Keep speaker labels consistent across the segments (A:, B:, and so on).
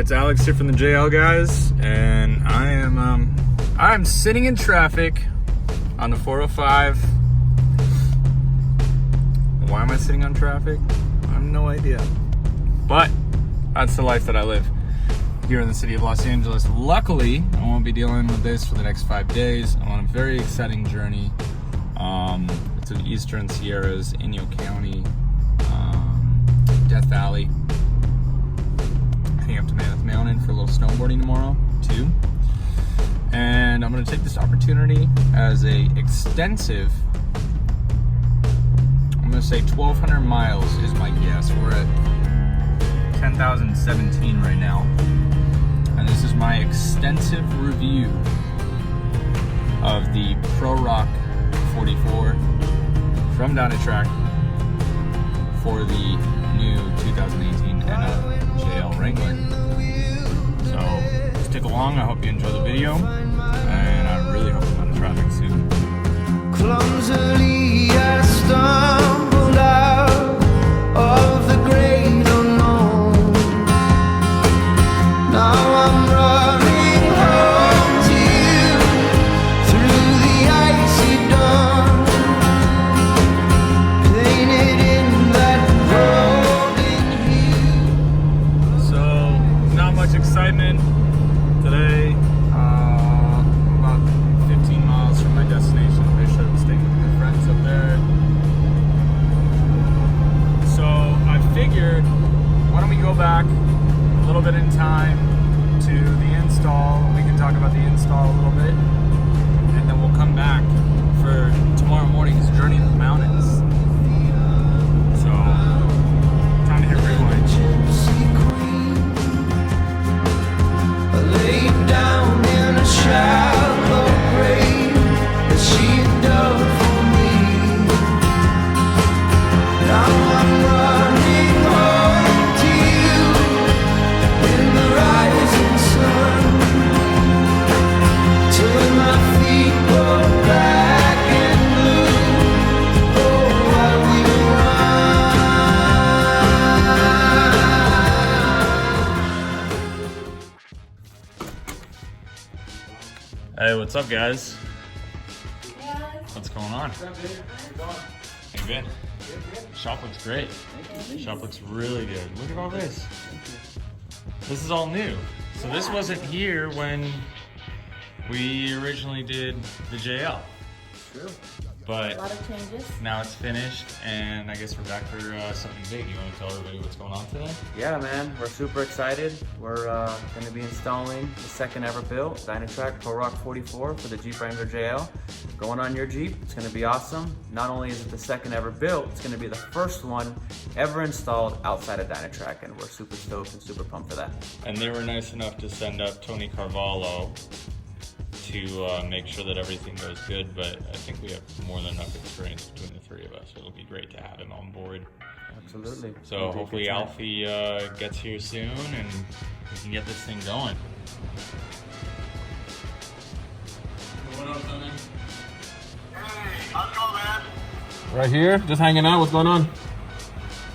A: It's Alex here from the JL guys, and I'm sitting in traffic on the 405. Why am I sitting on traffic? I have no idea. But that's the life that I live here in the city of Los Angeles. Luckily, I won't be dealing with this for the next 5 days. I'm on a very exciting journey to the Eastern Sierras, Inyo County, Death Valley. Up to Mammoth Mountain for a little snowboarding tomorrow too, and I'm going to take this opportunity as a extensive, I'm going to say 1,200 miles is my guess. We're at 10,017 right now, and this is my extensive review of the ProRock 44 from Dynatrac for the new 2018 JL Wrangler. So stick along. I hope you enjoy the video, and I really hope I'm out of traffic soon.
B: Clumsily I stumbled out of the great unknown. Now I'm running home to you through the icy dawn, painted in that golden hue.
A: So not much excitement today. About 15 miles from my destination. I should have stayed with my friends up there. So I figured, why don't we go back a little bit in time to the install. We can talk about the install a little bit, and then we'll come back for tomorrow morning's journey to the mountains. So time to hit rewind.
B: Laid down in a shallow grave that she had dug for me. Now I'm running home to you in the rising sun, till my feet go black and blue. Oh, I will run.
A: Hey, what's up, guys? What's going on? Hey, good. Shop looks great. Shop looks really good. Look at all this. This is all new. So this wasn't here when we originally did the JL.
C: True.
A: But
C: A lot of changes.
A: now it's finished, and I guess we're back for something big. You want to tell everybody what's going on today?
D: Yeah, man, we're super excited. We're going to be installing the second ever built Dynatrac ProRock 44 for the Jeep Wrangler JL. Going on your Jeep, it's going to be awesome. Not only is it the second ever built, it's going to be the first one ever installed outside of Dynatrac, and we're super stoked and super pumped for that.
A: And they were nice enough to send up Tony Carvalho to make sure that everything goes good, but I think we have more than enough experience between the three of us. It'll be great to have him on board.
D: Absolutely.
A: So hopefully Alfie gets here soon and we can get this thing going. What up, Tony?
E: Hey, how's it going, man?
F: Right here, just hanging out. What's going on?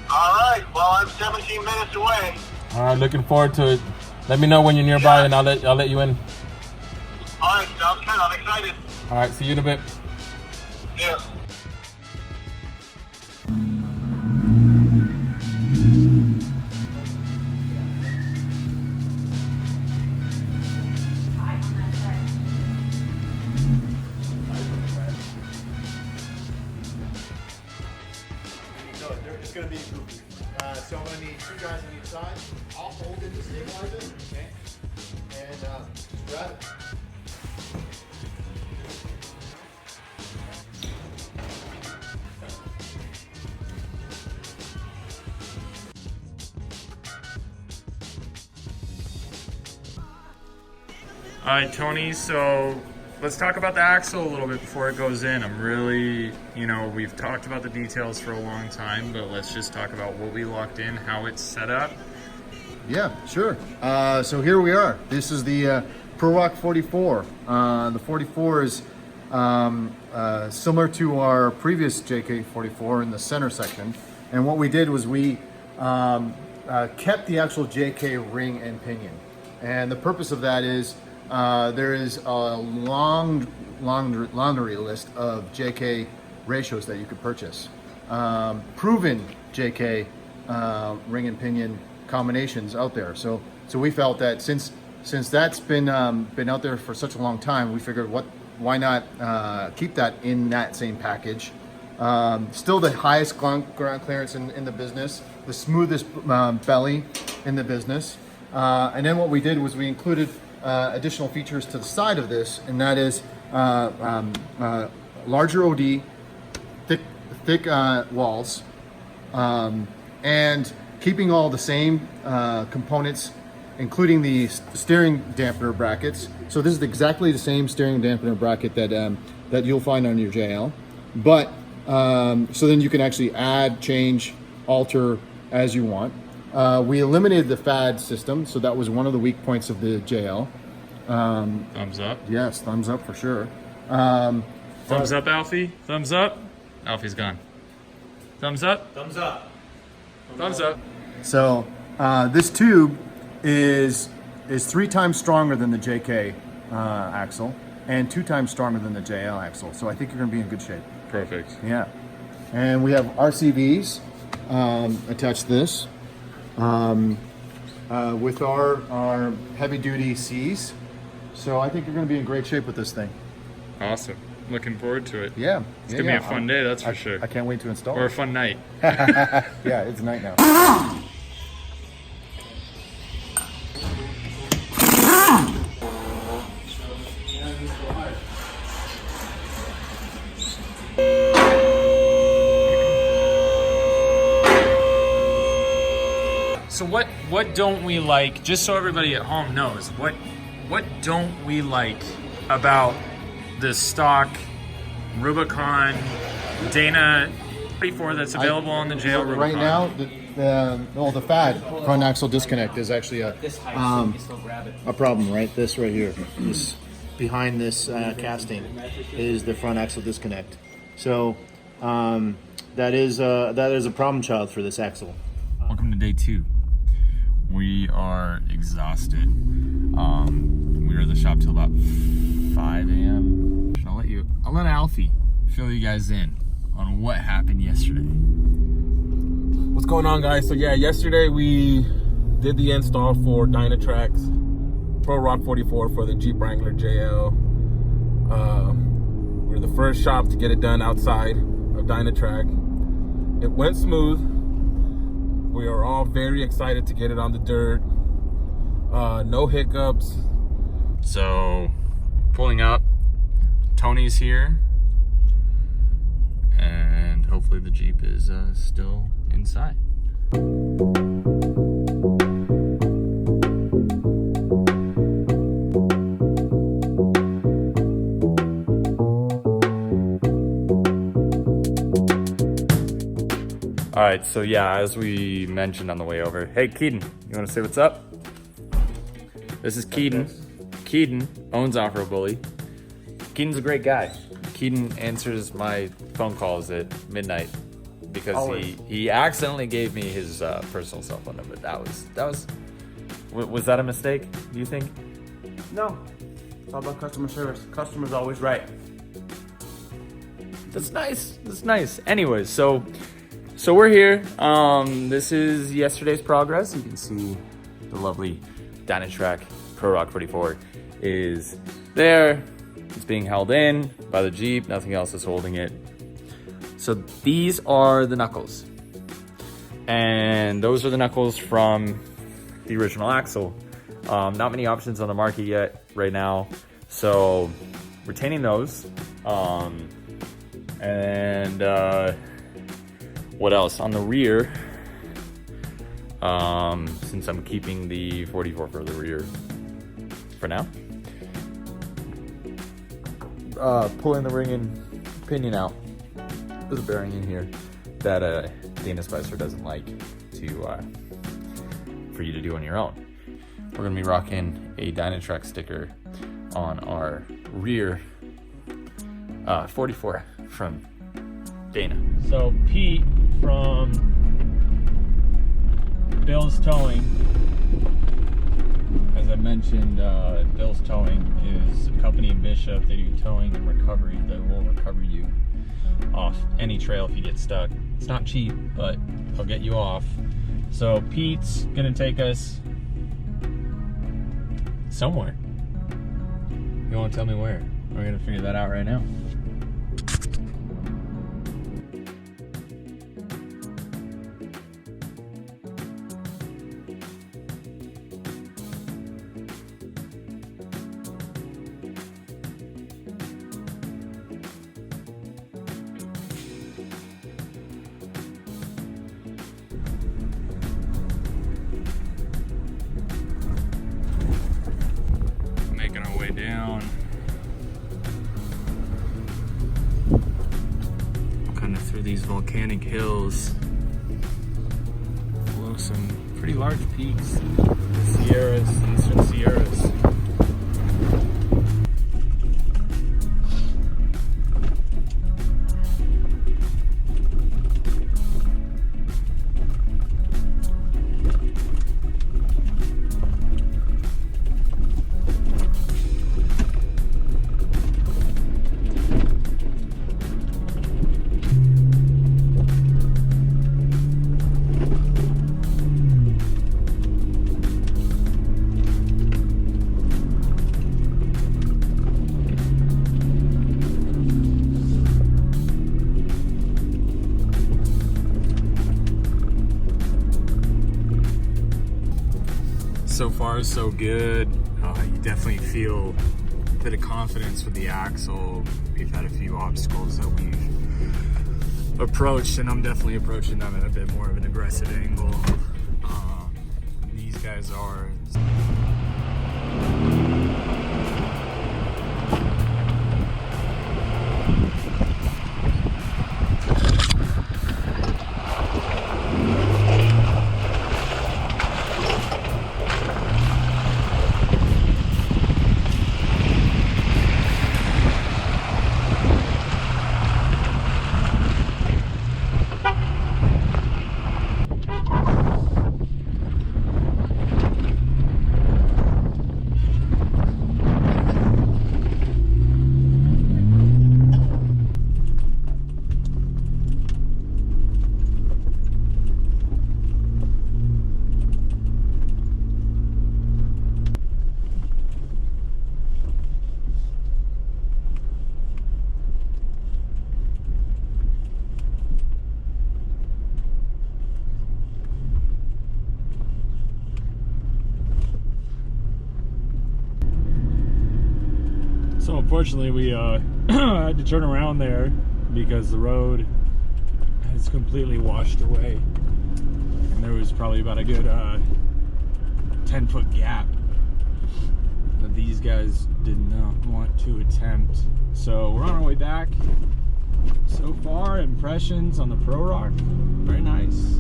E: All right, well, I'm 17 minutes away.
F: All right, looking forward to it. Let me know when you're nearby, and I'll let you in.
E: All right, sounds good. I'm excited.
F: All right, see you in a bit.
E: Yeah.
G: So it's going to be goofy. So I'm going to need two guys on each side. I'll hold it to stabilize it. Okay. And just grab it.
A: All right, Tony, so let's talk about the axle a little bit before it goes in. I'm really, we've talked about the details for a long time, but let's just talk about what we locked in, how it's set up.
G: Yeah, sure. So here we are. This is the ProRock 44. The 44 is similar to our previous JK 44 in the center section. And what we did was we
C: kept the actual JK ring and pinion. And the purpose of that is there is a laundry list of JK ratios that you could purchase. Proven JK ring and pinion combinations out there. So we felt that since that's been out there for such a long time, we figured why not keep that in that same package. Still the highest ground clearance in the business, the smoothest belly in the business. And then what we did was we included additional features to the side of this, and that is larger OD, thick walls, and keeping all the same components, including the steering dampener brackets. So this is exactly the same steering dampener bracket that you'll find on your JL, but so then you can actually add, change, alter as you want. We eliminated the FAD system, so that was one of the weak points of the JL.
A: Thumbs up.
C: Yes, thumbs up for sure.
A: Thumbs up, Alfie. Thumbs up. Alfie's gone. Thumbs up.
G: Thumbs up.
A: Thumbs up.
C: So this tube is 3 times stronger than the JK axle and 2 times stronger than the JL axle. So I think you're going to be in good shape.
A: Perfect.
C: Yeah. And we have RCVs attached to this with our heavy duty C's. So I think you're going to be in great shape with this thing.
A: Awesome. Looking forward to it.
C: Yeah.
A: It's going to be a fun day, that's for sure.
C: I can't wait to install
A: Or a
C: it.
A: fun night.
C: Yeah, it's night now.
A: So what don't we like, just so everybody at home knows, what don't we like about the stock Rubicon Dana 34 that's available on the JL Rubicon?
C: Right now, the FAD front axle disconnect is actually a problem, right? This right here, this behind this casting is the front axle disconnect. So that is a problem child for this axle.
A: Welcome to day 2. We are exhausted. We were at the shop till about 5 a.m. I'll let Alfie fill you guys in on what happened yesterday.
F: What's going on, guys? So yeah, yesterday we did the install for Dynatrac's ProRock 44 for the Jeep Wrangler JL. We were the first shop to get it done outside of Dynatrac. It went smooth. We are all very excited to get it on the dirt. No hiccups.
A: So, pulling up, Tony's here, and hopefully the Jeep is still inside. All right, so yeah, as we mentioned on the way over, hey Keaton, you want to say what's up? This is Keaton. Keaton owns Off-Road Bully. Keaton's a great guy. Keaton answers my phone calls at midnight because he accidentally gave me his personal cell phone number. Was that a mistake, do you think?
D: No, it's all about customer service. Customer's always right.
A: That's nice. That's nice. Anyways, so we're here. This is yesterday's progress. You can see the lovely Dynatrac ProRock 44 is there. It's being held in by the Jeep. Nothing else is holding it. So these are the knuckles. And those are the knuckles from the original axle. Not many options on the market yet right now. So retaining those. And what else? On the rear, since I'm keeping the 44 for the rear for now, pulling the ring and pinion out. There's a bearing in here that Dana Spicer doesn't like for you to do on your own. We're gonna be rocking a Dynatrac sticker on our rear 44 from Dana. So Pete from Bill's Towing. As I mentioned, Bill's Towing is a company in Bishop. They do towing and recovery. They will recover you off any trail if you get stuck. It's not cheap, but they'll get you off. So Pete's gonna take us somewhere. You wanna tell me where? We're gonna figure that out right now. Making our way down. Kind of through these volcanic hills. Below some pretty large peaks. Sierras, Eastern Sierras. So far, so good. You definitely feel a bit of confidence with the axle. We've had a few obstacles that we've approached, and I'm definitely approaching them at a bit more of an aggressive angle. These guys are. So unfortunately we had to turn around there because the road has completely washed away, and there was probably about a good 10-foot gap that these guys did not want to attempt. So we're on our way back. So far, impressions on the ProRock, very nice.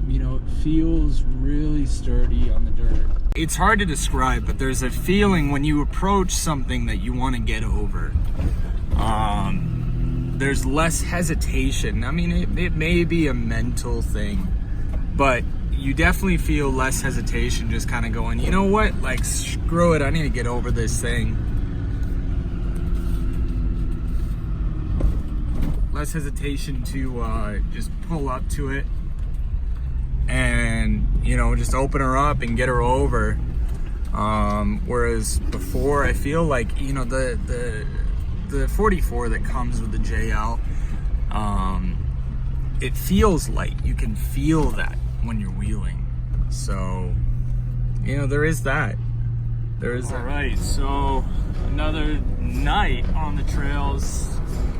A: You know, it feels really sturdy on the dirt. It's hard to describe, but there's a feeling when you approach something that you want to get over. There's less hesitation. I mean, it may be a mental thing, but you definitely feel less hesitation just kind of going, you know what, like, screw it, I need to get over this thing. Less hesitation to just pull up to it and, you know, just open her up and get her over. Whereas before, I feel like, you know, the 44 that comes with the JL, it feels light. You can feel that when you're wheeling. So, you know, there is that. There is that. All right, so another night on the trails.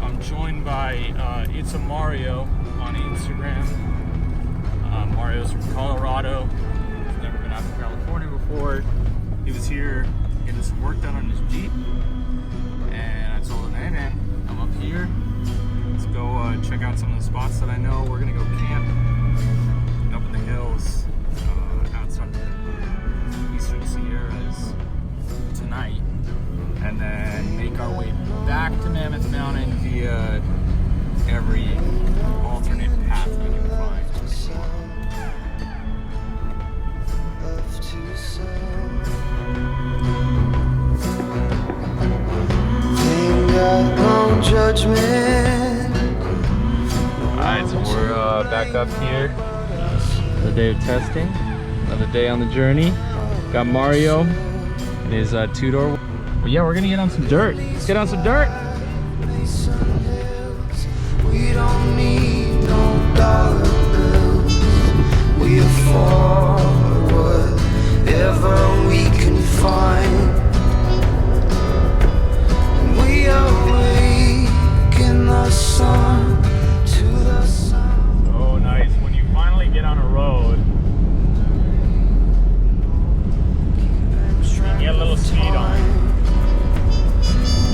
A: I'm joined by It's a Mario on Instagram. Mario's from Colorado. He's never been out to California before. He was here getting some work done on his Jeep, and I told him, hey man, I'm up here. Let's go check out some of the spots that I know. We're gonna go camp up in the hills outside the Eastern Sierras tonight, and then make our way back to Mammoth Mountain via every alternate path we can
B: judgment.
A: Alright, so we're back up here. Another day of testing. Another day on the journey. Got Mario and his two-door. But yeah, we're gonna get on some dirt. Let's get on some dirt.
B: We don't need no dollar bills. We afford whatever we can find. And we awake in the sun to the sun.
A: So nice when you finally get on a road. You get a little speed on it.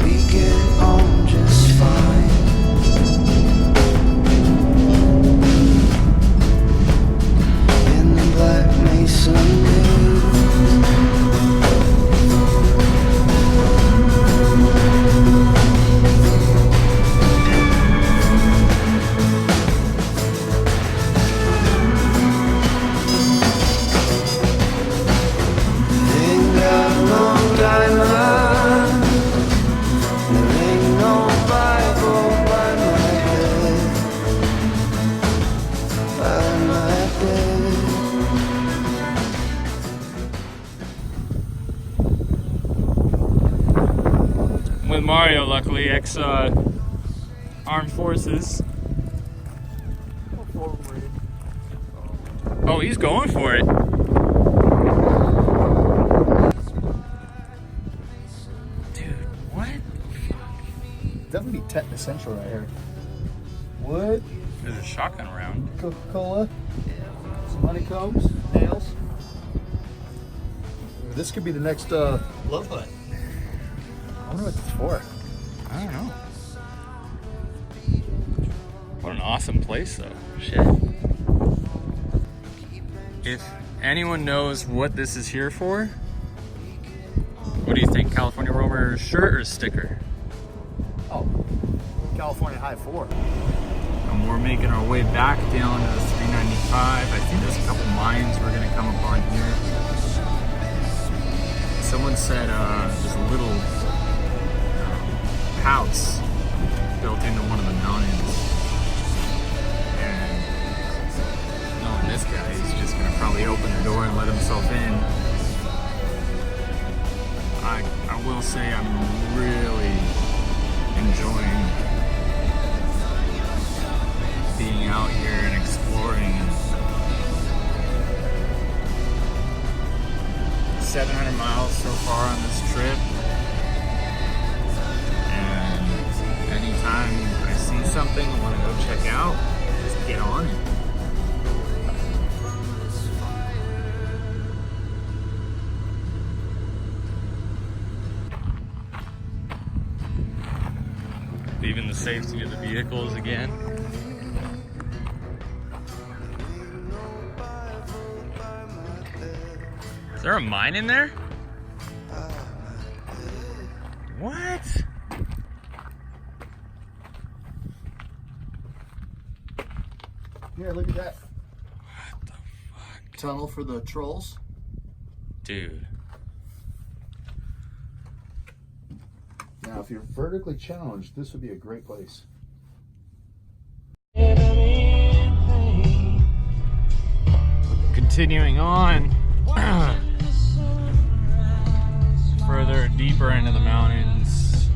B: We get on just fine. In the Black Mesa Hills. Ain't got no diamond. There ain't no Bible by my bed. By my bed.
A: With Mario, luckily, ex-armed forces. Oh, he's going for it. Dude, what?
C: Definitely tetanus central right here. Wood,
A: There's a shotgun around.
C: Coca-Cola, some honeycombs, nails. This could be the next love hut. I wonder what this is for.
A: I don't know. What an awesome place, though. Shit. If anyone knows what this is here for, what do you think? California Roamer shirt or sticker?
C: Oh, California High 4.
A: And we're making our way back down to the 395. I think there's a couple mines we're gonna come upon here. Someone said there's a little house built into one of the mountains. And knowing this guy, he's just gonna probably open the door and let himself in. I will say I'm really enjoying being out here and exploring. 700 miles so far on this trip, and anytime I see something I want to go check out, just get on it. Leaving the safety of the vehicles again. Is there a mine in there? What?
C: Here, look at that.
A: What the fuck?
C: Tunnel for the trolls.
A: Dude.
C: Now, if you're vertically challenged, this would be a great place.
A: Continuing on. Further deeper into the mountains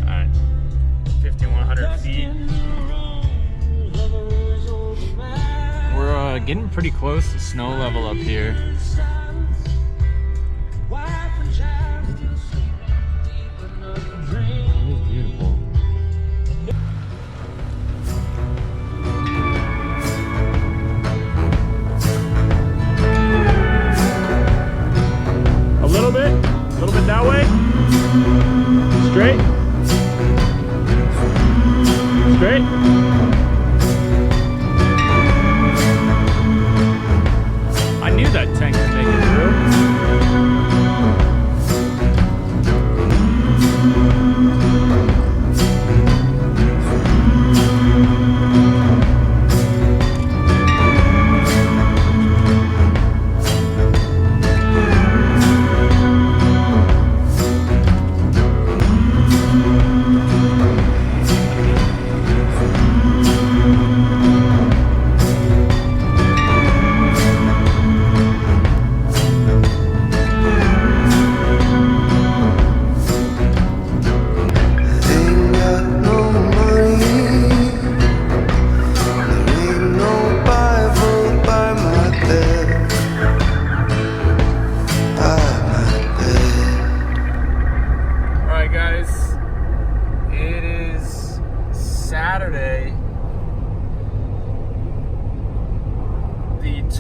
A: at 5,100 feet. We're getting pretty close to snow level up here. It's beautiful. A little bit that way. Straight. Straight. I knew that tank would make it through.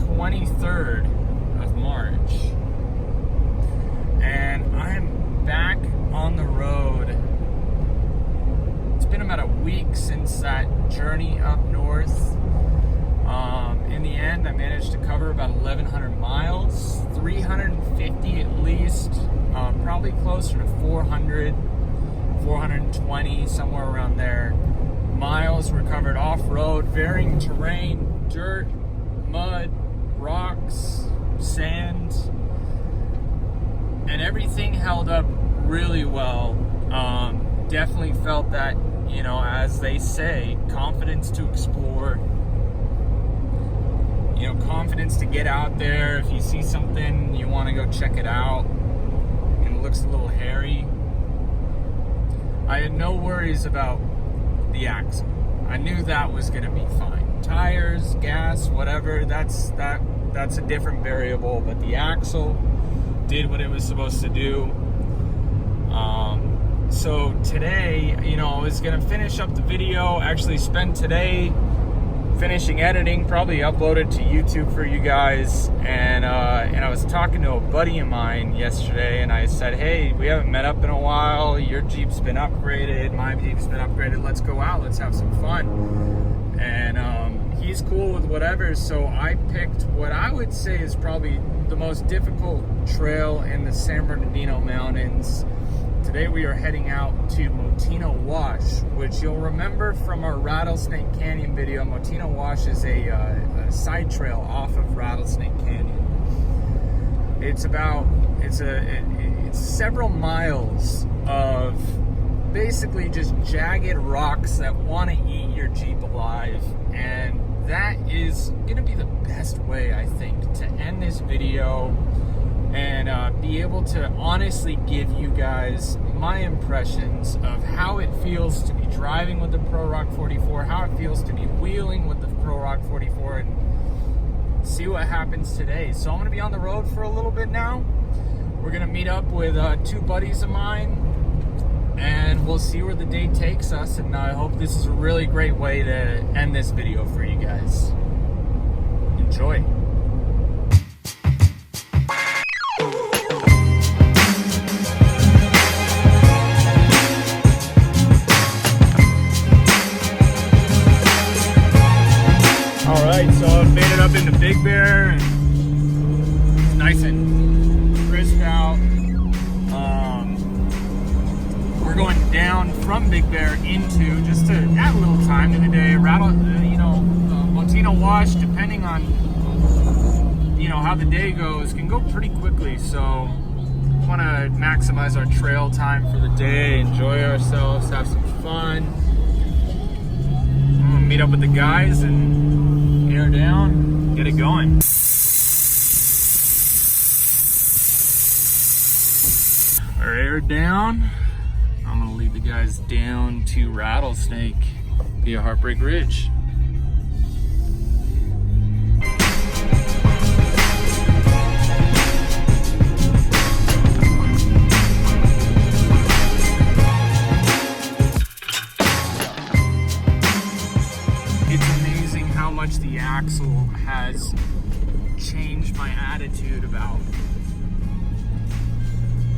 A: 23rd of March, and I'm back on the road. It's been about a week since that journey up north. In the end, I managed to cover about 1,100 miles, 350 at least, probably closer to 400, 420, somewhere around there. Miles were covered off-road, varying terrain, dirt, mud, rocks, sand, and everything held up really well. Definitely felt that, you know, as they say, confidence to explore. You know, confidence to get out there. If you see something, you want to go check it out, and it looks a little hairy. I had no worries about the axle. I knew that was going to be fine. Tires, gas, whatever, that's a different variable, but the axle did what it was supposed to do. So today, you know, I was going to finish up the video, actually spend today finishing editing, probably upload it to YouTube for you guys. And I was talking to a buddy of mine yesterday, and I said, hey, we haven't met up in a while. Your Jeep's been upgraded, my Jeep's been upgraded. Let's go out, let's have some fun. And he's cool with whatever, so I picked what I would say is probably the most difficult trail in the San Bernardino Mountains. Today we are heading out to Motino Wash, which you'll remember from our Rattlesnake Canyon video. Motino Wash is a side trail off of Rattlesnake Canyon. It's several miles of basically just jagged rocks that want to eat your Jeep alive, and that is gonna be the best way, I think, to end this video and be able to honestly give you guys my impressions of how it feels to be driving with the ProRock 44, how it feels to be wheeling with the ProRock 44, and see what happens today. So I'm going to be on the road for a little bit now. We're going to meet up with two buddies of mine, and we'll see where the day takes us, and I hope this is a really great way to end this video for you guys. Enjoy. Alright, so I've made it up into Big Bear, and it's nice and crisp out. We're going down from Big Bear into, just to add a little time to the day, Motino Wash, depending on, you know, how the day goes, can go pretty quickly, so want to maximize our trail time for the day, enjoy ourselves, have some fun. I'm gonna meet up with the guys and air down, get it going. Our air down. I'm gonna lead the guys down to Rattlesnake via Heartbreak Ridge. The axle has changed my attitude about,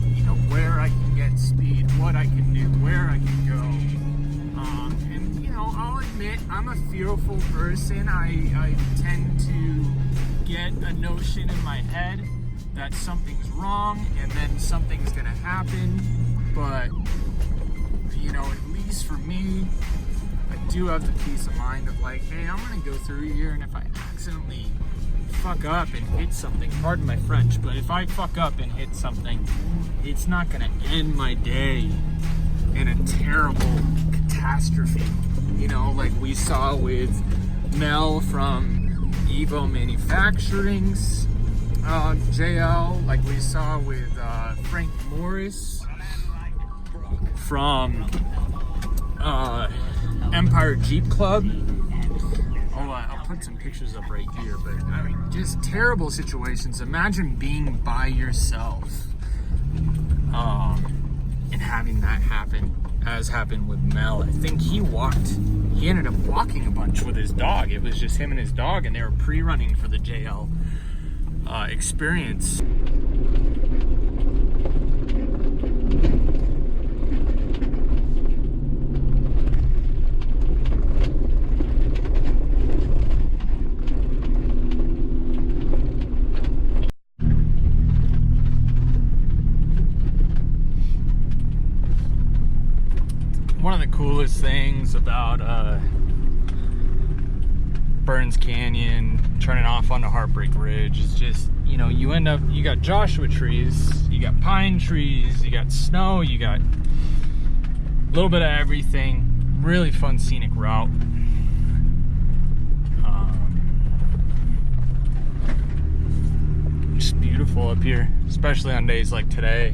A: you know, where I can get speed, what I can do, where I can go. And, you know, I'll admit I'm a fearful person. I tend to get a notion in my head that something's wrong and then something's gonna happen. But, you know, at least for me, I do have the peace of mind of like, hey, I'm gonna go through here, and if I accidentally fuck up and hit something, pardon my French, but if I fuck up and hit something, it's not gonna end my day in a terrible catastrophe. You know, like we saw with Mel from Evo Manufacturing's JL, like we saw with Frank Morris from Empire Jeep Club. I'll put some pictures up right here, but I mean, just terrible situations. Imagine being by yourself and having that happen. as happened with Mel. I think he ended up walking a bunch with his dog. It was just him and his dog, and they were pre-running for the JL experience. One of the coolest things about Burns Canyon, turning off onto Heartbreak Ridge, is just, you know, you got Joshua trees, you got pine trees, you got snow, you got a little bit of everything. Really fun scenic route. Just beautiful up here, especially on days like today.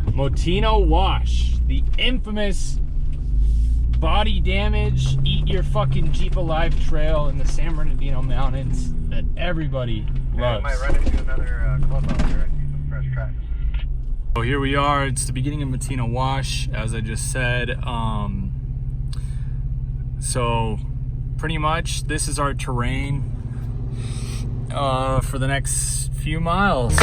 A: Motino Wash, the infamous body damage, eat your fucking Jeep alive trail in the San Bernardino Mountains that everybody loves.
G: I might run into another club out there and do some fresh tracks.
A: So here we are. It's the beginning of Motino Wash, as I just said. So pretty much this is our terrain for the next few miles.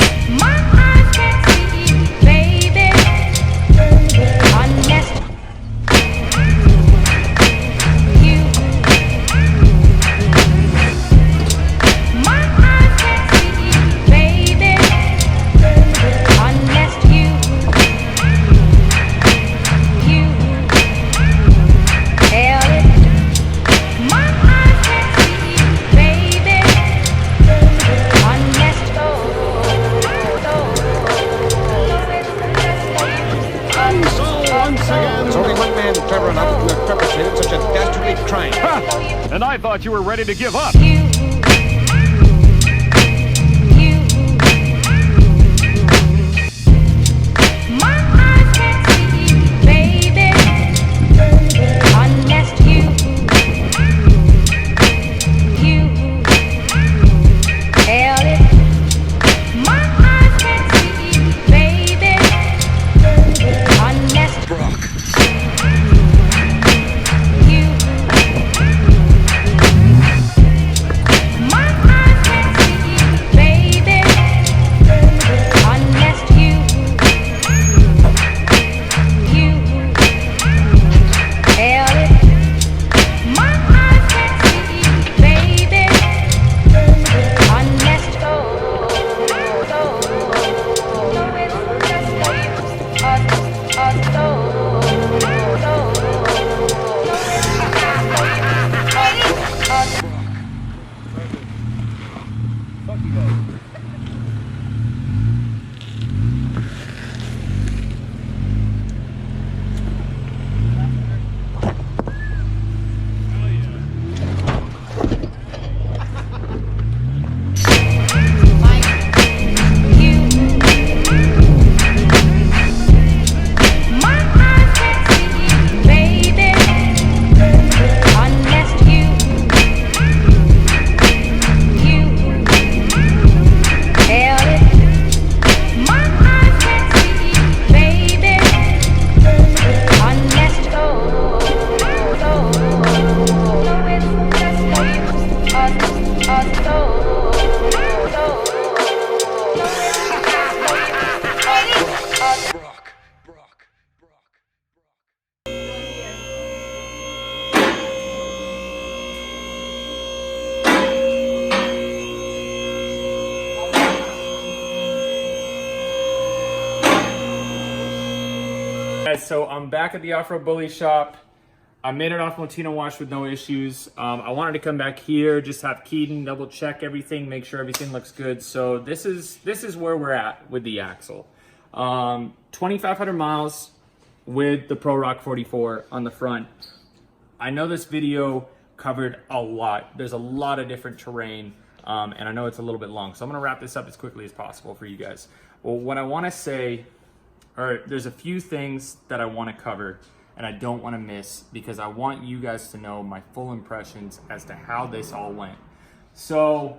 H: And I thought you were ready to give up.
A: Guys, so I'm back at the Off-Road Bully Shop. I made it off Motino Wash with no issues. I wanted to come back here, just have Keaton double check everything, make sure everything looks good. So this is where we're at with the axle. 2,500 miles. with the ProRock 44 on the front. I know this video covered a lot. There's a lot of different terrain, and I know it's a little bit long, so I'm gonna wrap this up as quickly as possible for you guys. Well, what I wanna say, or there's a few things that I wanna cover and I don't wanna miss, because I want you guys to know my full impressions as to how this all went. So,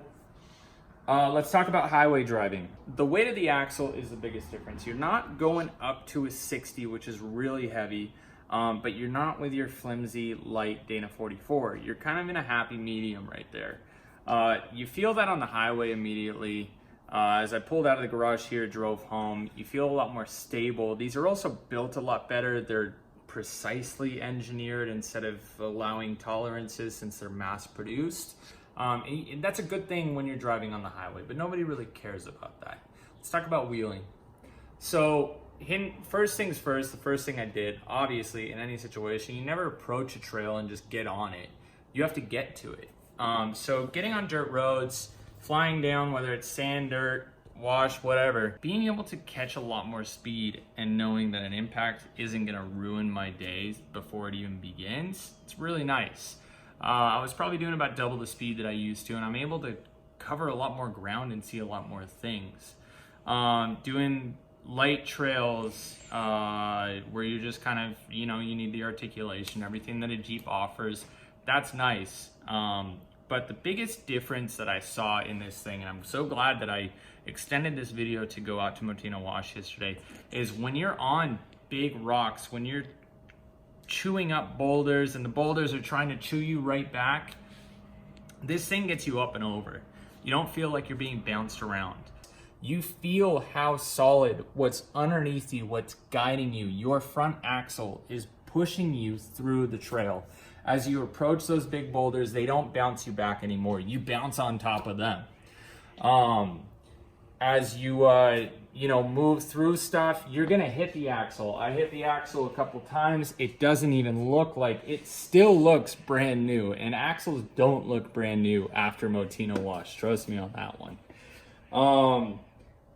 A: let's talk about highway driving. The weight of the axle is the biggest difference. You're not going up to a 60, which is really heavy, but you're not with your flimsy, light Dana 44. You're kind of in a happy medium right there. You feel that on the highway immediately. As I pulled out of the garage here, drove home, you feel a lot more stable. These are also built a lot better. They're precisely engineered instead of allowing tolerances since they're mass produced. And that's a good thing when you're driving on the highway, but nobody really cares about that. Let's talk about wheeling. So first things first, the first thing I did, obviously in any situation, you never approach a trail and just get on it. You have to get to it. So getting on dirt roads, flying down, whether it's sand, dirt, wash, whatever, being able to catch a lot more speed and knowing that an impact isn't gonna ruin my days before it even begins, it's really nice. I was probably doing about double the speed that I used to, and I'm able to cover a lot more ground and see a lot more things. Doing light trails where you're just kind of, you need the articulation, everything that a Jeep offers, that's nice. But the biggest difference that I saw in this thing, and I'm so glad that I extended this video to go out to Motina Wash yesterday, is when you're on big rocks, when you're chewing up boulders and the boulders are trying to chew you right back, this thing gets you up and over. You don't feel like you're being bounced around. You feel how solid what's underneath you, what's guiding you. Your front axle is pushing you through the trail. As you approach those big boulders, they don't bounce you back anymore. You bounce on top of them. As you move through stuff, you're gonna hit the axle. I hit the axle a couple times. It doesn't even look like, it still looks brand new. And axles don't look brand new after Motina Wash. Trust me on that one.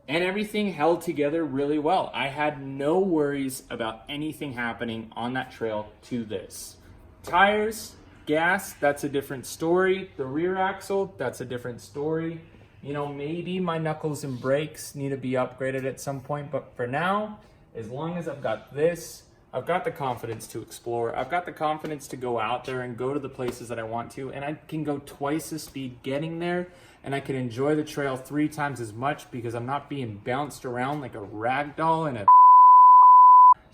A: And everything held together really well. I had no worries about anything happening on that trail to this. Tires, gas, that's a different story. The rear axle, that's a different story. Maybe my knuckles and brakes need to be upgraded at some point, but for now, as long as I've got this, I've got the confidence to explore. I've got the confidence to go out there and go to the places that I want to, and I can go twice the speed getting there, and I can enjoy the trail 3 times as much because I'm not being bounced around like a rag doll in a...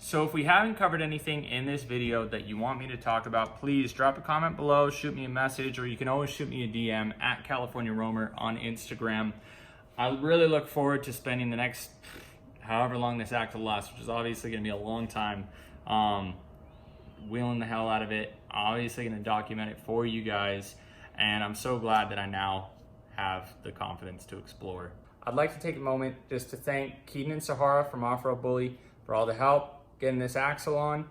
A: So if we haven't covered anything in this video that you want me to talk about, please drop a comment below, shoot me a message, or you can always shoot me a DM at California Roamer on Instagram. I really look forward to spending the next however long this act will last, which is obviously going to be a long time, wheeling the hell out of it. Obviously going to document it for you guys, and I'm so glad that I now have the confidence to explore. I'd like to take a moment just to thank Keaton and Sahara from Off-Road Bully for all the help getting this axle on,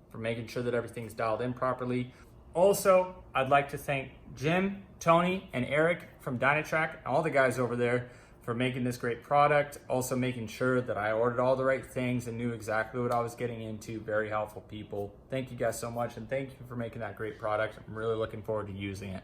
A: for making sure that everything's dialed in properly. Also, I'd like to thank Jim, Tony, and Eric from Dynatrac, all the guys over there, for making this great product, also making sure that I ordered all the right things and knew exactly what I was getting into. Very helpful people. Thank you guys so much, and thank you for making that great product. I'm really looking forward to using it.